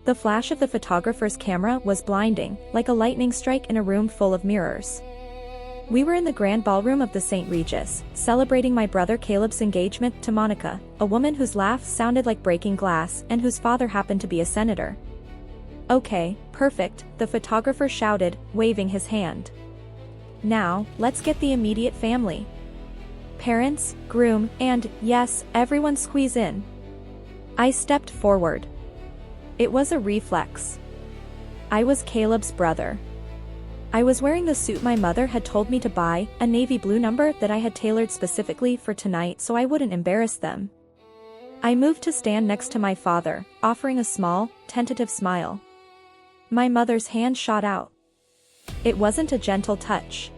The flash of the photographer's camera was blinding, like a lightning strike in a room full of mirrors. We were in the grand ballroom of the St. Regis, celebrating my brother Caleb's engagement to Monica, a woman whose laugh sounded like breaking glass and whose father happened to be a senator. "Okay, perfect," the photographer shouted, waving his hand. "Now, let's get the immediate family. Parents, groom, and, yes, everyone squeeze in." I stepped forward. It was a reflex. I was Caleb's brother. I was wearing the suit my mother had told me to buy, a navy blue number that I had tailored specifically for tonight so I wouldn't embarrass them. I moved to stand next to my father, offering a small, tentative smile. My mother's hand shot out. It wasn't a gentle touch.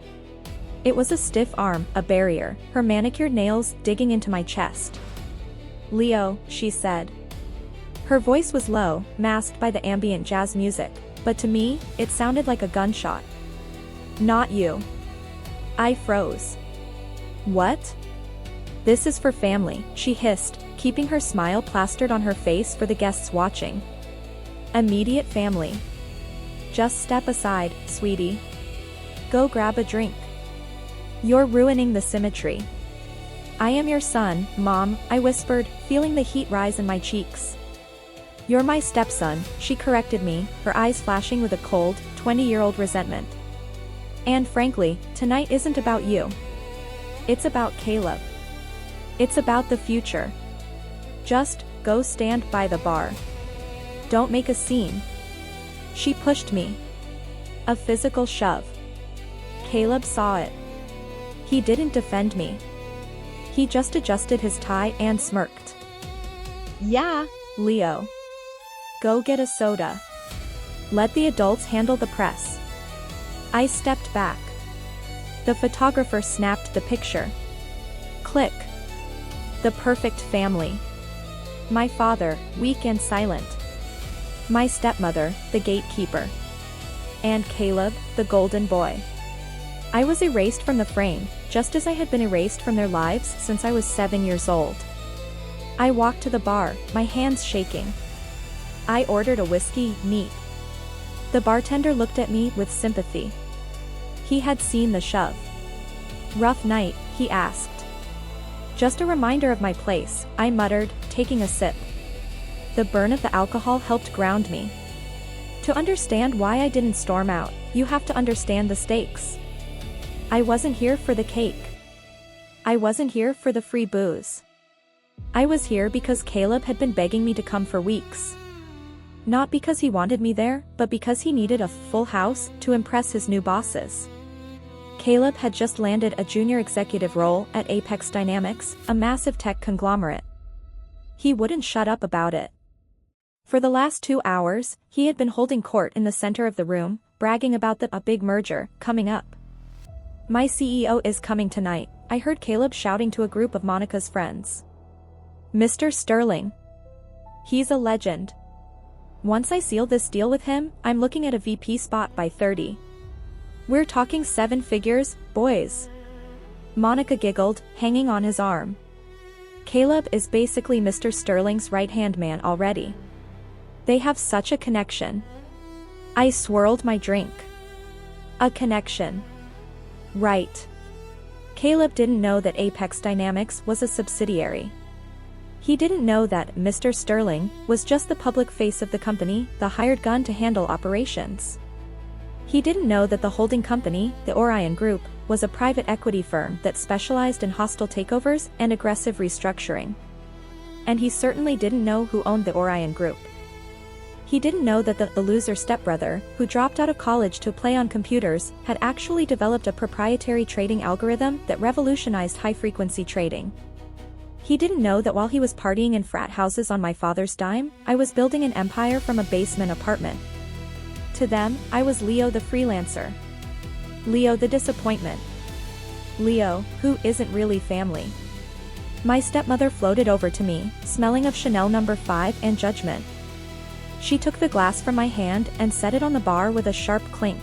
It was a stiff arm, a barrier, her manicured nails digging into my chest. "Leo," she said. Her voice was low, masked by the ambient jazz music, but to me, it sounded like a gunshot. "Not you." I froze. "What?" "This is for family," she hissed, keeping her smile plastered on her face for the guests watching. "Immediate family. Just step aside, sweetie. Go grab a drink. You're ruining the symmetry." "I am your son, Mom," I whispered, feeling the heat rise in my cheeks. "You're my stepson," she corrected me, her eyes flashing with a cold, 20-year-old resentment. "And frankly, tonight isn't about you. It's about Caleb. It's about the future. Just, go stand by the bar. Don't make a scene." She pushed me. A physical shove. Caleb saw it. He didn't defend me. He just adjusted his tie and smirked. "Yeah, Leo. Go get a soda. Let the adults handle the press." I stepped back. The photographer snapped the picture. Click. The perfect family. My father, weak and silent. My stepmother, the gatekeeper. And Caleb, the golden boy. I was erased from the frame, just as I had been erased from their lives since I was 7 years old. I walked to the bar, my hands shaking. I ordered a whiskey, neat. The bartender looked at me with sympathy. He had seen the shove. "Rough night?" he asked. "Just a reminder of my place," I muttered, taking a sip. The burn of the alcohol helped ground me. To understand why I didn't storm out, you have to understand the stakes. I wasn't here for the cake. I wasn't here for the free booze. I was here because Caleb had been begging me to come for weeks. Not because he wanted me there, but because he needed a full house to impress his new bosses. Caleb had just landed a junior executive role at Apex Dynamics, a massive tech conglomerate. He wouldn't shut up about it. For the last 2 hours, he had been holding court in the center of the room, bragging about a big merger coming up. "My CEO is coming tonight," I heard Caleb shouting to a group of Monica's friends. "Mr. Sterling. He's a legend. Once I seal this deal with him, I'm looking at a VP spot by 30. We're talking 7 figures, boys." Monica giggled, hanging on his arm. "Caleb is basically Mr. Sterling's right-hand man already. They have such a connection." I swirled my drink. A connection. Right. Caleb didn't know that Apex Dynamics was a subsidiary. He didn't know that Mr. Sterling was just the public face of the company, the hired gun to handle operations. He didn't know that the holding company, the Orion Group, was a private equity firm that specialized in hostile takeovers and aggressive restructuring. And he certainly didn't know who owned the Orion Group. He didn't know that the loser stepbrother, who dropped out of college to play on computers, had actually developed a proprietary trading algorithm that revolutionized high-frequency trading. He didn't know that while he was partying in frat houses on my father's dime, I was building an empire from a basement apartment. To them, I was Leo the freelancer. Leo the disappointment. Leo, who isn't really family. My stepmother floated over to me, smelling of Chanel No. 5 and judgment. She took the glass from my hand and set it on the bar with a sharp clink.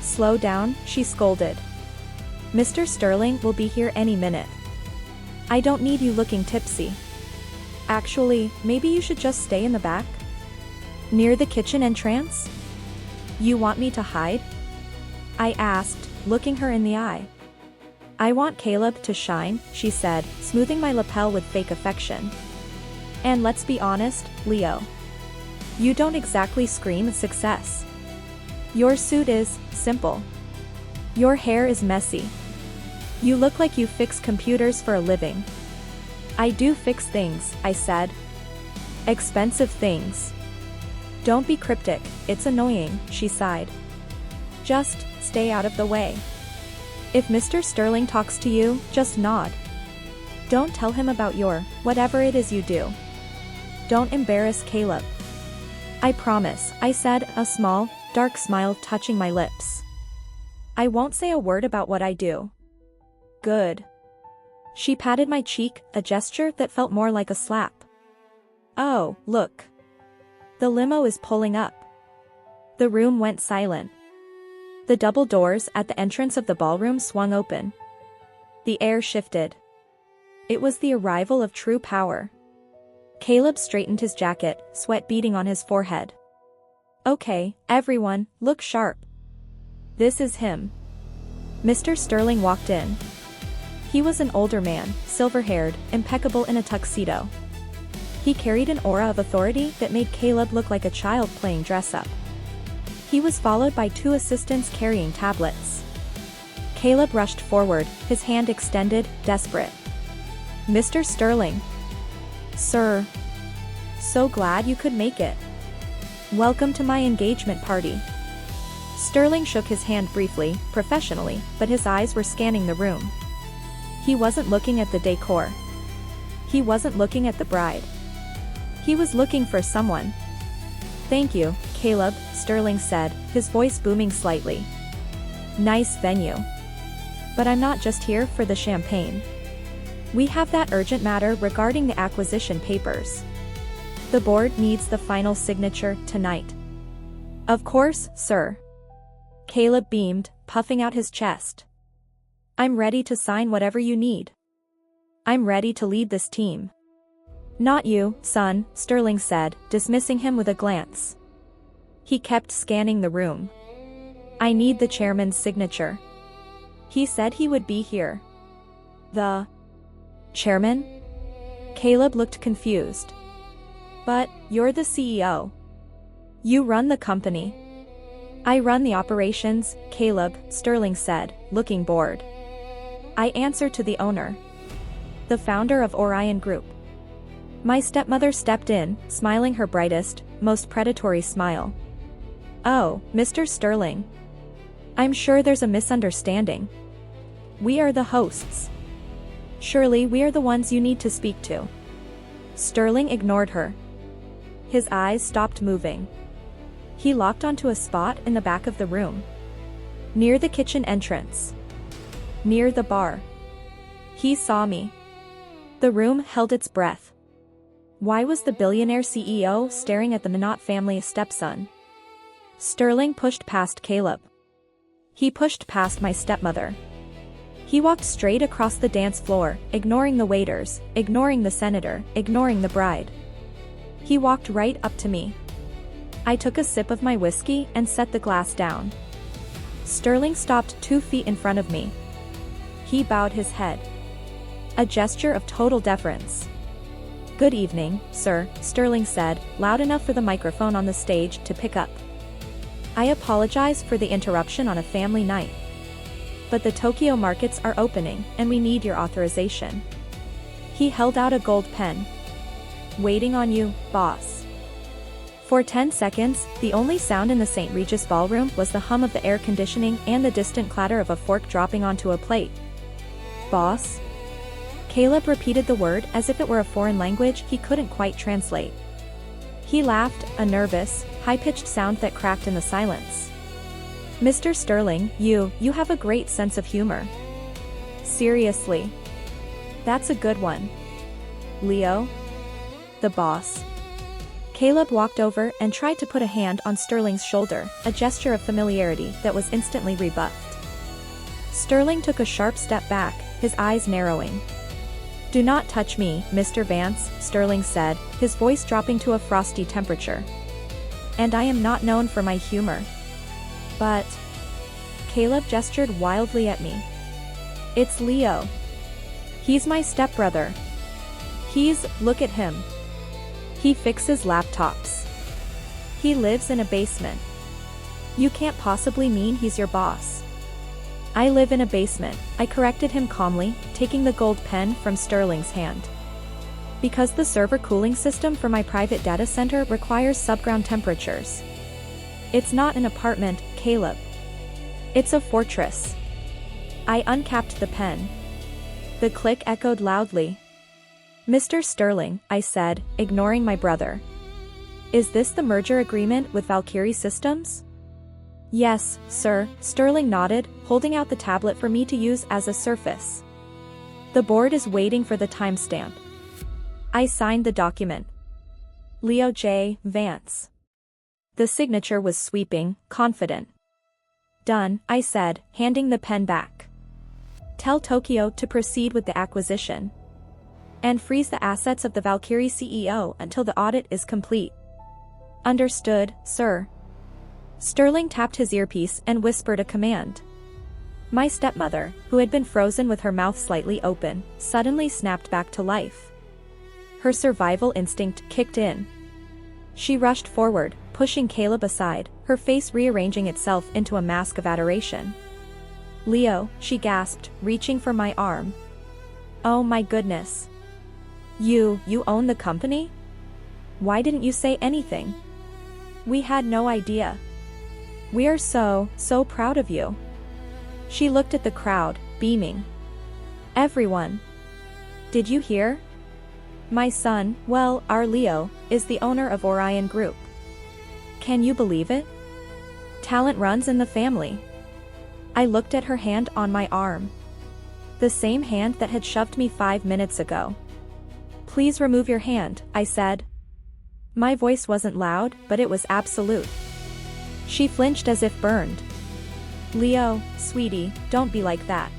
"Slow down," she scolded. "Mr. Sterling will be here any minute. I don't need you looking tipsy. Actually, maybe you should just stay in the back." Near the kitchen entrance? You want me to hide? I asked, looking her in the eye. I want Caleb to shine, she said, smoothing my lapel with fake affection. And let's be honest, Leo. You don't exactly scream success. Your suit is simple. Your hair is messy. You look like you fix computers for a living. I do fix things, I said. Expensive things. Don't be cryptic, it's annoying, she sighed. Just stay out of the way. If Mr. Sterling talks to you, just nod. Don't tell him about your, whatever it is you do. Don't embarrass Caleb. I promise, I said, a small, dark smile touching my lips. I won't say a word about what I do. Good. She patted my cheek, a gesture that felt more like a slap. Oh, look. The limo is pulling up. The room went silent. The double doors at the entrance of the ballroom swung open. The air shifted. It was the arrival of true power. Caleb straightened his jacket, sweat beading on his forehead. Okay, everyone, look sharp. This is him. Mr. Sterling walked in. He was an older man, silver-haired, impeccable in a tuxedo. He carried an aura of authority that made Caleb look like a child playing dress-up. He was followed by two assistants carrying tablets. Caleb rushed forward, his hand extended, desperate. Mr. Sterling. Sir. So glad you could make it. Welcome to my engagement party. Sterling shook his hand briefly, professionally, but his eyes were scanning the room. He wasn't looking at the decor. He wasn't looking at the bride. He was looking for someone. Thank you, Caleb, Sterling said, his voice booming slightly. Nice venue. But I'm not just here for the champagne. We have that urgent matter regarding the acquisition papers. The board needs the final signature tonight. Of course, sir. Caleb beamed, puffing out his chest. I'm ready to sign whatever you need. I'm ready to lead this team. Not you, son, Sterling said, dismissing him with a glance. He kept scanning the room. I need the chairman's signature. He said he would be here. The chairman? Caleb looked confused. But, you're the CEO. You run the company. I run the operations, Caleb, Sterling said, looking bored. I answer to the owner. The founder of Orion Group. My stepmother stepped in, smiling her brightest, most predatory smile. Oh, Mr. Sterling. I'm sure there's a misunderstanding. We are the hosts. Surely we are the ones you need to speak to. Sterling ignored her. His eyes stopped moving. He locked onto a spot in the back of the room. Near the kitchen entrance. Near the bar. He saw me. The room held its breath. Why was the billionaire CEO staring at the Minot family's stepson? Sterling pushed past Caleb. He pushed past my stepmother. He walked straight across the dance floor, ignoring the waiters, ignoring the senator, ignoring the bride. He walked right up to me. I took a sip of my whiskey and set the glass down. Sterling stopped 2 feet in front of me. He bowed his head. A gesture of total deference. Good evening, sir, Sterling said, loud enough for the microphone on the stage to pick up. I apologize for the interruption on a family night. But the Tokyo markets are opening, and we need your authorization. He held out a gold pen. Waiting on you, boss. For 10 seconds, the only sound in the St. Regis ballroom was the hum of the air conditioning and the distant clatter of a fork dropping onto a plate. Boss? Caleb repeated the word as if it were a foreign language he couldn't quite translate. He laughed, a nervous, high-pitched sound that cracked in the silence. Mr. Sterling, you have a great sense of humor. Seriously. That's a good one. Leo? The boss. Caleb walked over and tried to put a hand on Sterling's shoulder, a gesture of familiarity that was instantly rebuffed. Sterling took a sharp step back, his eyes narrowing. Do not touch me, Mr. Vance, Sterling said, his voice dropping to a frosty temperature. And I am not known for my humor. But Caleb gestured wildly at me. It's Leo. He's my stepbrother. Look at him. He fixes laptops. He lives in a basement. You can't possibly mean he's your boss. I live in a basement, I corrected him calmly, taking the gold pen from Sterling's hand. Because the server cooling system for my private data center requires subground temperatures. It's not an apartment, Caleb. It's a fortress. I uncapped the pen. The click echoed loudly. Mr. Sterling, I said, ignoring my brother. Is this the merger agreement with Valkyrie Systems? Yes, sir, Sterling nodded, holding out the tablet for me to use as a surface. The board is waiting for the timestamp. I signed the document. Leo J. Vance. The signature was sweeping, confident. Done, I said, handing the pen back. Tell Tokyo to proceed with the acquisition. And freeze the assets of the Valkyrie CEO until the audit is complete. Understood, sir. Sterling tapped his earpiece and whispered a command. My stepmother, who had been frozen with her mouth slightly open, suddenly snapped back to life. Her survival instinct kicked in. She rushed forward, pushing Caleb aside, her face rearranging itself into a mask of adoration. Leo, she gasped, reaching for my arm. Oh my goodness. You own the company? Why didn't you say anything? We had no idea. We are so proud of you. She looked at the crowd, beaming. Everyone. Did you hear? My son, well, our Leo, is the owner of Orion Group. Can you believe it? Talent runs in the family. I looked at her hand on my arm. The same hand that had shoved me 5 minutes ago. Please remove your hand, I said. My voice wasn't loud, but it was absolute. She flinched as if burned. Leo, sweetie, don't be like that.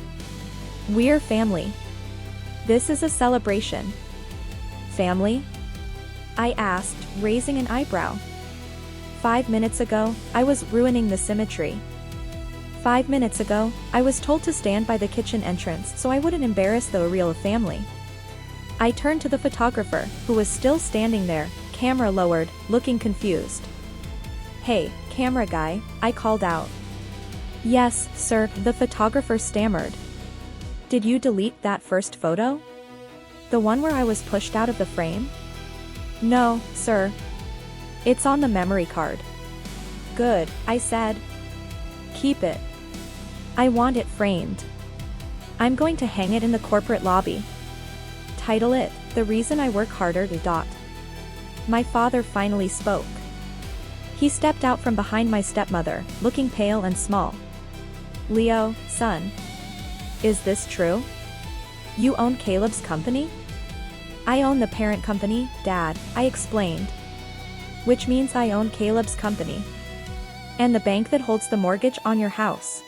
We're family. This is a celebration. Family? I asked, raising an eyebrow. 5 minutes ago, I was ruining the symmetry. 5 minutes ago, I was told to stand by the kitchen entrance so I wouldn't embarrass the real family. I turned to the photographer, who was still standing there, camera lowered, looking confused. Hey, camera guy, I called out. Yes, sir, the photographer stammered. Did you delete that first photo? The one where I was pushed out of the frame? No, sir. It's on the memory card. Good, I said. Keep it. I want it framed. I'm going to hang it in the corporate lobby. Title it, The Reason I Work Harder. My father finally spoke. He stepped out from behind my stepmother, looking pale and small. Leo, son. Is this true? You own Caleb's company? I own the parent company, Dad, I explained. Which means I own Caleb's company. And the bank that holds the mortgage on your house.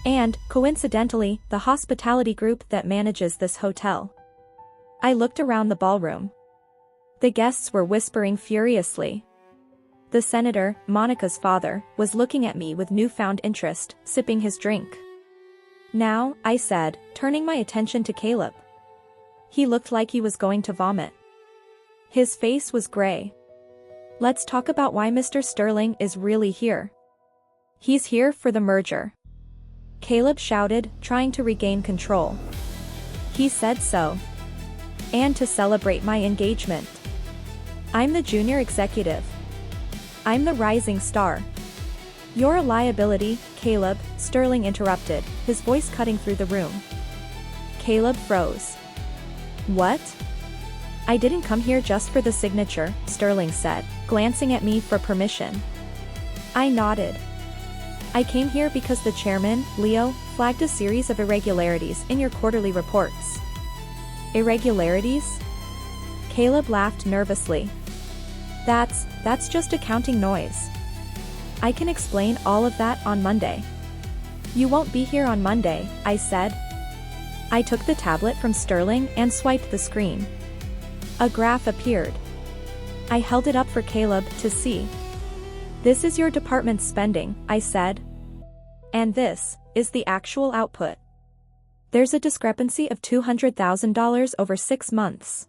And, coincidentally, the hospitality group that manages this hotel. I looked around the ballroom. The guests were whispering furiously. The senator, Monica's father, was looking at me with newfound interest, sipping his drink. Now, I said, turning my attention to Caleb. He looked like he was going to vomit. His face was gray. Let's talk about why Mr. Sterling is really here. He's here for the merger. Caleb shouted, trying to regain control. He said so. And to celebrate my engagement. I'm the junior executive. I'm the rising star. You're a liability, Caleb, Sterling interrupted, his voice cutting through the room. Caleb froze. What? I didn't come here just for the signature, Sterling said, glancing at me for permission. I nodded. I came here because the chairman, Leo, flagged a series of irregularities in your quarterly reports. Irregularities? Caleb laughed nervously. That's just accounting noise. I can explain all of that on Monday. You won't be here on Monday, I said. I took the tablet from Sterling and swiped the screen. A graph appeared. I held it up for Caleb to see. This is your department's spending, I said. And this is the actual output. There's a discrepancy of $200,000 over 6 months.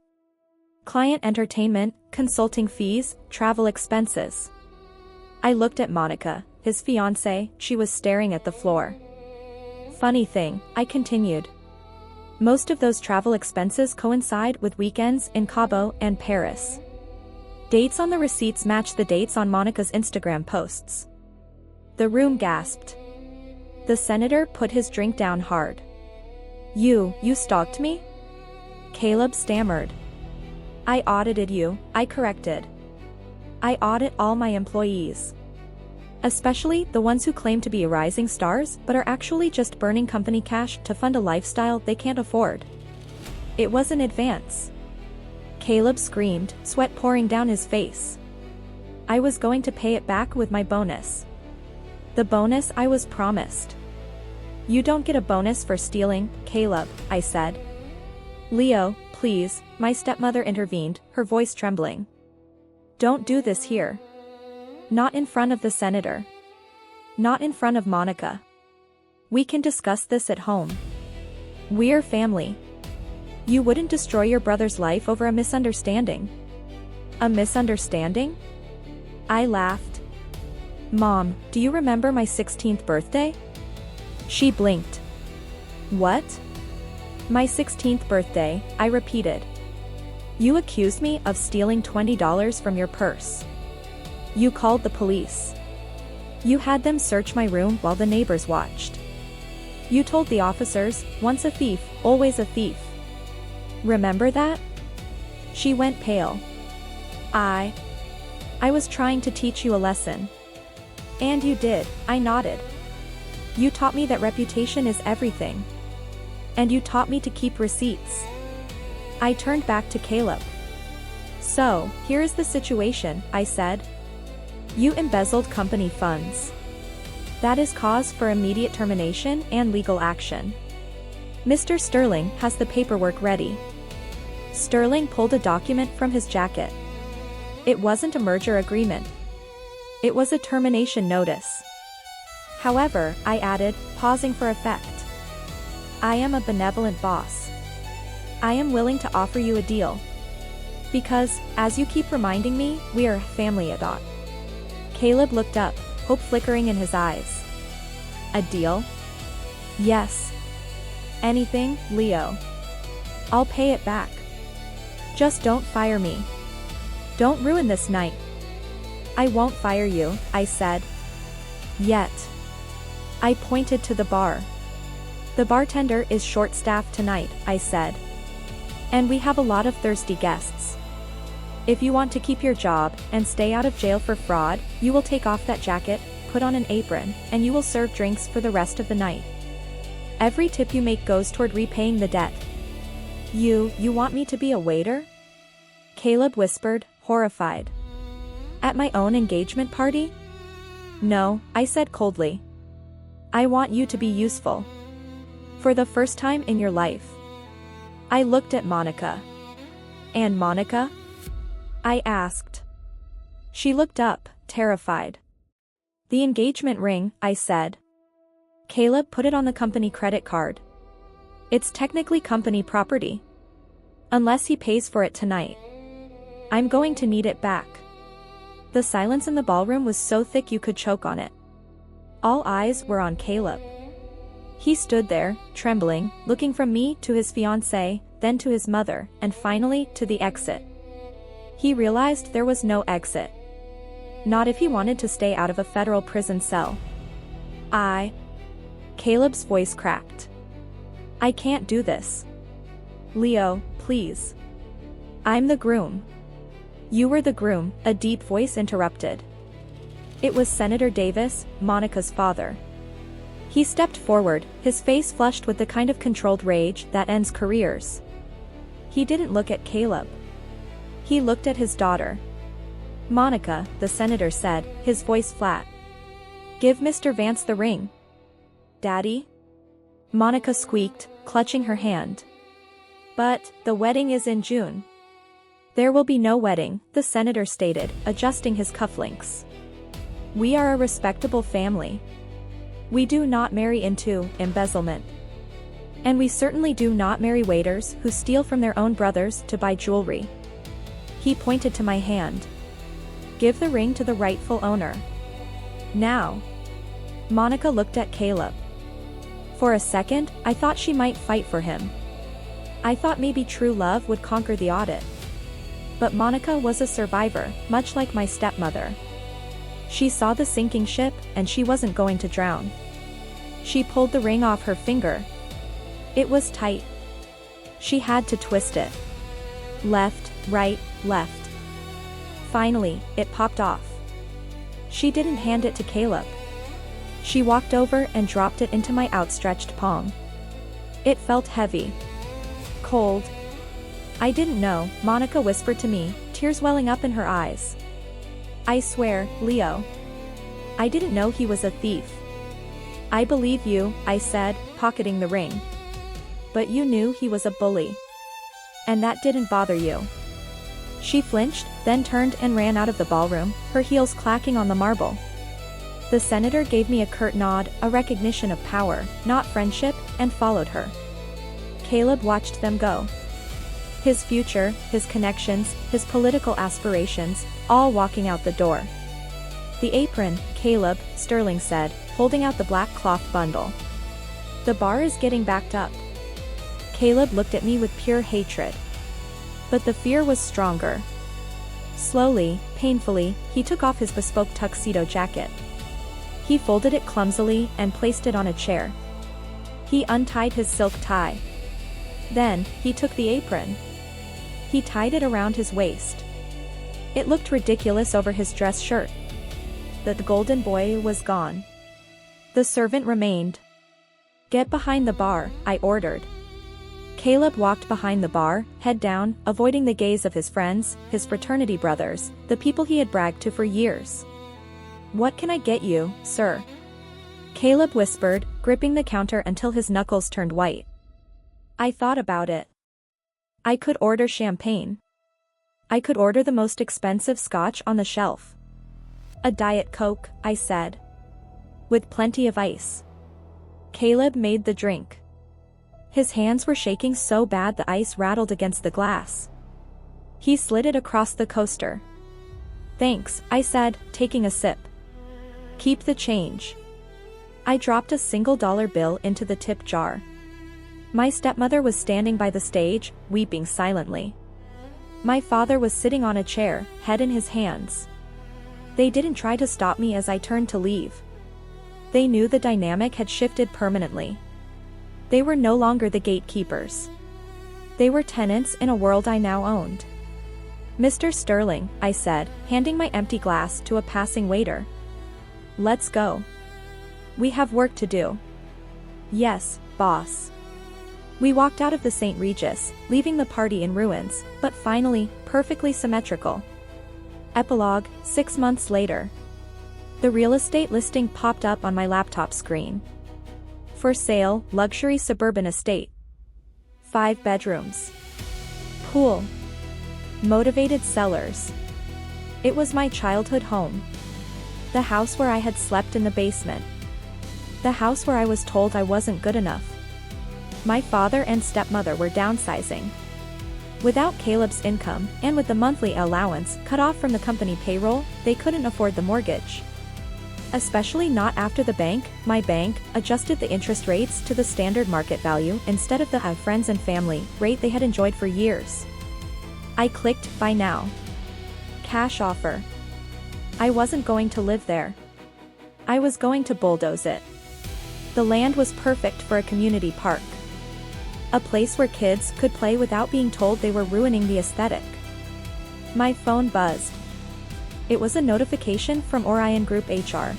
Client entertainment, consulting fees, travel expenses. I looked at Monica, his fiancée. She was staring at the floor. Funny thing, I continued. Most of those travel expenses coincide with weekends in Cabo and Paris. Dates on the receipts match the dates on Monica's Instagram posts. The room gasped. The senator put his drink down hard. You stalked me? Caleb stammered. I audited you, I corrected. I audit all my employees. Especially the ones who claim to be rising stars but are actually just burning company cash to fund a lifestyle they can't afford. It was an advance. Caleb screamed, sweat pouring down his face. I was going to pay it back with my bonus. The bonus I was promised. You don't get a bonus for stealing, Caleb, I said. Leo, please, my stepmother intervened, her voice trembling. Don't do this here. Not in front of the senator. Not in front of Monica. We can discuss this at home. We're family. You wouldn't destroy your brother's life over a misunderstanding. A misunderstanding? I laughed. Mom, do you remember my 16th birthday? She blinked. What? My 16th birthday, I repeated. You accused me of stealing $20 from your purse. You called the police. You had them search my room while the neighbors watched. You told the officers, once a thief, always a thief. Remember that? She went pale. I was trying to teach you a lesson. And you did, I nodded. You taught me that reputation is everything. And you taught me to keep receipts. I turned back to Caleb. So, here is the situation, I said. You embezzled company funds. That is cause for immediate termination and legal action. Mr. Sterling has the paperwork ready. Sterling pulled a document from his jacket. It wasn't a merger agreement. It was a termination notice. However, I added, pausing for effect. I am a benevolent boss. I am willing to offer you a deal. Because, as you keep reminding me, we are a family at all. Caleb looked up, hope flickering in his eyes. A deal? Yes. Anything, Leo. I'll pay it back. Just don't fire me. Don't ruin this night. I won't fire you, I said. Yet. I pointed to the bar. The bartender is short-staffed tonight, I said. And we have a lot of thirsty guests. If you want to keep your job and stay out of jail for fraud, you will take off that jacket, put on an apron, and you will serve drinks for the rest of the night. Every tip you make goes toward repaying the debt. You want me to be a waiter? Caleb whispered, horrified. At my own engagement party? No, I said coldly. I want you to be useful. For the first time in your life. I looked at Monica. And Monica? I asked. She looked up, terrified. The engagement ring, I said. Caleb put it on the company credit card. It's technically company property. Unless he pays for it tonight. I'm going to need it back. The silence in the ballroom was so thick you could choke on it. All eyes were on Caleb. He stood there, trembling, looking from me to his fiancée, then to his mother, and finally to the exit. He realized there was no exit. Not if he wanted to stay out of a federal prison cell. Caleb's voice cracked. I can't do this. Leo, please. I'm the groom. You were the groom, a deep voice interrupted. It was Senator Davis, Monica's father. He stepped forward, his face flushed with the kind of controlled rage that ends careers. He didn't look at Caleb. He looked at his daughter. Monica, the senator said, his voice flat. Give Mr. Vance the ring. Daddy? Monica squeaked, clutching her hand. But, the wedding is in June. There will be no wedding, the senator stated, adjusting his cufflinks. We are a respectable family. We do not marry into embezzlement. And we certainly do not marry waiters who steal from their own brothers to buy jewelry. He pointed to my hand. Give the ring to the rightful owner. Now. Monica looked at Caleb. For a second, I thought she might fight for him. I thought maybe true love would conquer the audit. But Monica was a survivor, much like my stepmother. She saw the sinking ship, and she wasn't going to drown. She pulled the ring off her finger. It was tight. She had to twist it. Left, right, left. Finally, it popped off. She didn't hand it to Caleb. She walked over and dropped it into my outstretched palm. It felt heavy. Cold. I didn't know, Monica whispered to me, tears welling up in her eyes. I swear, Leo. I didn't know he was a thief. I believe you, I said, pocketing the ring. But you knew he was a bully. And that didn't bother you. She flinched, then turned and ran out of the ballroom, her heels clacking on the marble. The senator gave me a curt nod, a recognition of power, not friendship, and followed her. Caleb watched them go. His future, his connections, his political aspirations, all walking out the door. The apron, Caleb, Sterling said, holding out the black cloth bundle. The bar is getting backed up. Caleb looked at me with pure hatred. But the fear was stronger. Slowly, painfully, he took off his bespoke tuxedo jacket. He folded it clumsily and placed it on a chair. He untied his silk tie. Then, he took the apron. He tied it around his waist. It looked ridiculous over his dress shirt. The golden boy was gone. The servant remained. Get behind the bar, I ordered. Caleb walked behind the bar, head down, avoiding the gaze of his friends, his fraternity brothers, the people he had bragged to for years. What can I get you, sir? Caleb whispered, gripping the counter until his knuckles turned white. I thought about it. I could order champagne. I could order the most expensive scotch on the shelf. A Diet Coke, I said. With plenty of ice. Caleb made the drink. His hands were shaking so bad the ice rattled against the glass. He slid it across the coaster. Thanks, I said, taking a sip. Keep the change. I dropped a single-dollar bill into the tip jar. My stepmother was standing by the stage, weeping silently. My father was sitting on a chair, head in his hands. They didn't try to stop me as I turned to leave. They knew the dynamic had shifted permanently. They were no longer the gatekeepers. They were tenants in a world I now owned. Mr. Sterling, I said, handing my empty glass to a passing waiter. Let's go. We have work to do. Yes, boss. We walked out of the St. Regis, leaving the party in ruins, but finally, perfectly symmetrical. Epilogue, 6 months later. The real estate listing popped up on my laptop screen. For sale, luxury suburban estate. 5 bedrooms. Pool. Motivated sellers. It was my childhood home. The house where I had slept in the basement. The house where I was told I wasn't good enough. My father and stepmother were downsizing. Without Caleb's income, and with the monthly allowance cut off from the company payroll, they couldn't afford the mortgage. Especially not after my bank, adjusted the interest rates to the standard market value instead of the friends and family rate they had enjoyed for years. I clicked buy now. Cash offer. I wasn't going to live there. I was going to bulldoze it. The land was perfect for a community park. A place where kids could play without being told they were ruining the aesthetic. My phone buzzed. It was a notification from Orion Group HR.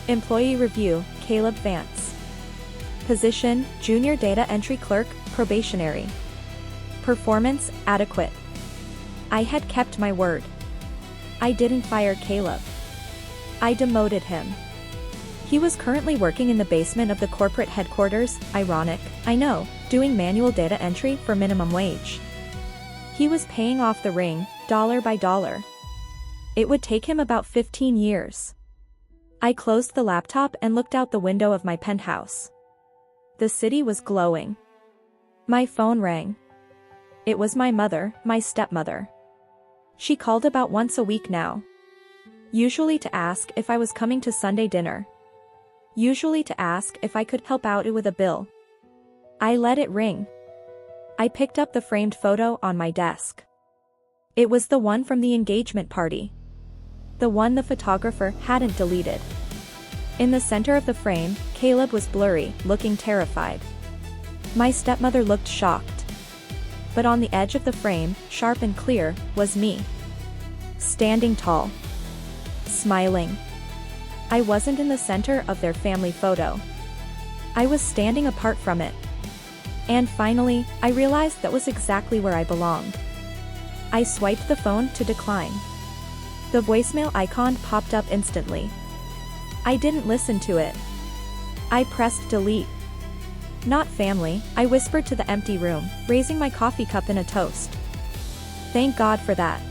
Employee review, Caleb Vance. Position, Junior Data Entry Clerk, probationary. Performance, adequate. I had kept my word. I didn't fire Caleb. I demoted him. He was currently working in the basement of the corporate headquarters, ironic, I know, doing manual data entry for minimum wage. He was paying off the ring, dollar by dollar. It would take him about 15 years. I closed the laptop and looked out the window of my penthouse. The city was glowing. My phone rang. It was my mother, my stepmother. She called about once a week now. Usually to ask if I was coming to Sunday dinner. Usually to ask if I could help out with a bill. I let it ring. I picked up the framed photo on my desk. It was the one from the engagement party. The one the photographer hadn't deleted. In the center of the frame, Caleb was blurry, looking terrified. My stepmother looked shocked. But on the edge of the frame, sharp and clear, was me. Standing tall. Smiling. I wasn't in the center of their family photo. I was standing apart from it. And finally, I realized that was exactly where I belonged. I swiped the phone to decline. The voicemail icon popped up instantly. I didn't listen to it. I pressed delete. Not family, I whispered to the empty room, raising my coffee cup in a toast. Thank God for that.